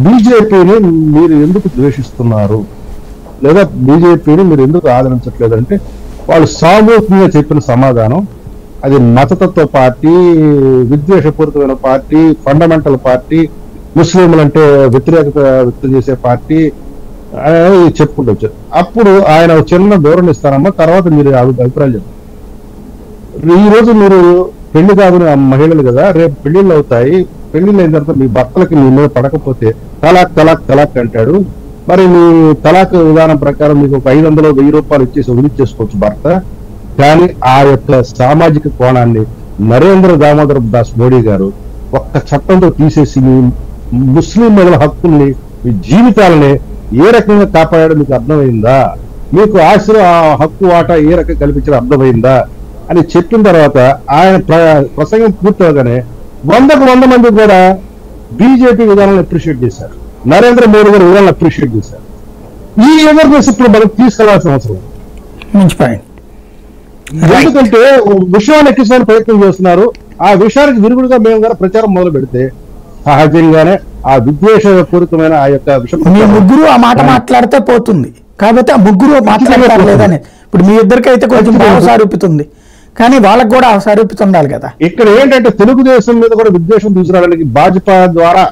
బీజేపీని మీరు ఎందుకు ద్వేషిస్తున్నారు, లేదా బీజేపీని మీరు ఎందుకు ఆదరించట్లేదు అంటే వాళ్ళు సామూహికంగా చెప్పిన సమాధానం అది మతతత్వ పార్టీ, విద్వేషపూరితమైన పార్టీ, ఫండమెంటల్ పార్టీ, ముస్లింలంటే వ్యతిరేకత వ్యక్తం చేసే పార్టీ అనేది చెప్పుకుంటూ వచ్చారు. అప్పుడు ఆయన చిన్న ధోరణి ఇస్తారమ్మా, తర్వాత మీరు అభిప్రాయాలు చెప్పారు. ఈ రోజు మీరు పెళ్లి కాదని మహిళలు కదా, రేపు పెళ్లిళ్ళు అవుతాయి, పెళ్లిళ్ళు అయిన తర్వాత మీ భర్తలకి మీ మీద పడకపోతే తలాక్ తలాక్ తలాక్ అంటాడు. మరి మీ తలాక్ విధానం ప్రకారం మీకు ఒక 500 1000 రూపాయలు ఇచ్చేసి వదిలిచ్చేసుకోవచ్చు భర్త. కానీ ఆ యొక్క సామాజిక కోణాన్ని నరేంద్ర దామోదర్ దాస్ మోడీ గారు ఒక్క చట్టంతో తీసేసి మీ ముస్లిం మహిళల హక్కుల్ని, మీ జీవితాలని ఏ రకంగా కాపాడాడో మీకు అర్థమైందా, మీకు ఆశలో ఆ హక్కు వాటా ఏ రకంగా కల్పించడం అర్థమైందా అని చెప్పిన తర్వాత ఆయన ప్రసంగం పూర్తవగానే 100 మంది కూడా బీజేపీ విధానాలను అప్రిషియేట్ చేశారు, నరేంద్ర మోడీ గారి విధానాలను అప్రిషియేట్ చేశారు. ఈ అవేర్నెస్ ఇప్పుడు మనకు తీసుకెళ్లాల్సిన అవసరం. మంచి పాయింట్. ఎందుకంటే విషయాన్ని ఎక్కించడానికి ప్రయత్నం చేస్తున్నారు. ఆ విషయానికి విరుగుడుగా మేము కూడా ప్రచారం మొదలు పెడితే సహజంగానే ఆ విద్వేషపూరితమైన ఆ యొక్క విషయం మీ ముగ్గురు ఆ మాట మాట్లాడితే పోతుంది, కాబట్టి ఆ ముగ్గురు మాట్లాడతారు లేదని. ఇప్పుడు మీ ఇద్దరికైతే కొంచెం సారూపితుంది, కానీ వాళ్ళకు కూడా సారూపిత ఉండాలి కదా. ఇక్కడ ఏంటంటే తెలుగుదేశం మీద కూడా విద్వేషం తీసుకురావడానికి భాజపా ద్వారా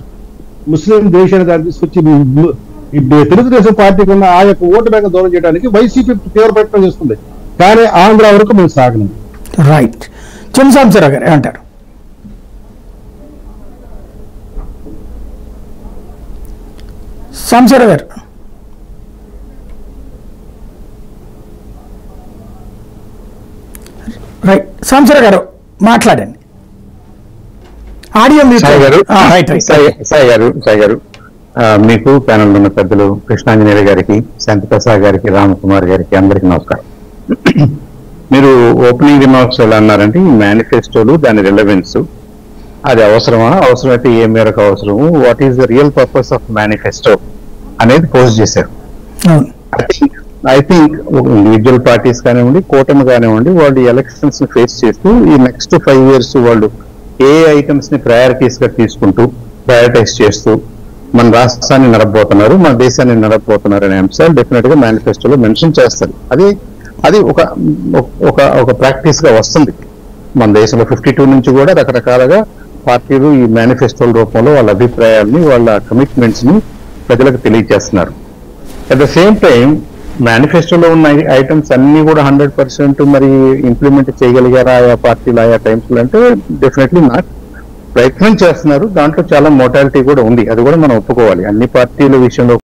ముస్లిం దేశాన్ని దాన్ని తీసుకొచ్చి తెలుగుదేశం పార్టీకి ఉన్న ఆ యొక్క ఓటు బ్యాంక్ దూరం చేయడానికి వైసీపీ తీవ్ర ప్రయత్నం చేస్తుంది. కానీ ఆంధ్ర వరకు మేము సాగలేదు. రైట్. చిన్నసాంబశివరావు గారు ఏమంటారు? సాంబశివరావు గారు రైట్. సాంబశివరావు గారు మాట్లాడండి. ఆడియో సాయి గారు, మీకు ప్యానల్ ఉన్న పెద్దలు కృష్ణాంజనేయ గారికి, శాంతిప్రసాద్ గారికి, రామకుమార్ గారికి అందరికి నమస్కారం. మీరు ఓపెనింగ్ రిమార్క్స్ ఎలా అన్నారంటే ఈ మేనిఫెస్టోలు, దాని రిలవెన్స్, అది అవసరమా, అవసరమైతే ఏ మేరకు అవసరము, what is the real purpose of manifesto అనేది పోస్ట్ చేశారు. ఐ థింక్ ఇండివిజువల్ పార్టీస్ కానివ్వండి, కూటమి కానివ్వండి, వాళ్ళు ఎలక్షన్స్ ని ఫేస్ చేస్తూ ఈ నెక్స్ట్ 5 years వాళ్ళు ఏ ఐటమ్స్ ని ప్రయారిటీస్ గా తీసుకుంటూ ప్రయారిటైజ్ చేస్తూ మన రాష్ట్రాన్ని నడపబోతున్నారు, మన దేశాన్ని నడపబోతున్నారు అనే అంశాలు డెఫినెట్ గా మేనిఫెస్టోలో మెన్షన్ చేస్తారు. అది ఒక ప్రాక్టీస్ గా వస్తుంది. మన దేశంలో 52 నుంచి కూడా రకరకాలుగా పార్టీలు ఈ మేనిఫెస్టోల రూపంలో వాళ్ళ అభిప్రాయాల్ని, వాళ్ళ కమిట్మెంట్స్ ని ప్రజలకు తెలియజేస్తున్నారు. అట్ ద సేమ్ టైం మేనిఫెస్టోలో ఉన్న ఐటమ్స్ అన్ని కూడా 100% మరి ఇంప్లిమెంట్ చేయగలిగారా ఆయా పార్టీలు ఆయా టైమ్స్ అంటే డెఫినెట్లీ నాట్. ప్రయత్నం చేస్తున్నారు, దాంట్లో చాలా మోటాలిటీ కూడా ఉంది, అది కూడా మనం ఒప్పుకోవాలి. అన్ని పార్టీల విషయంలో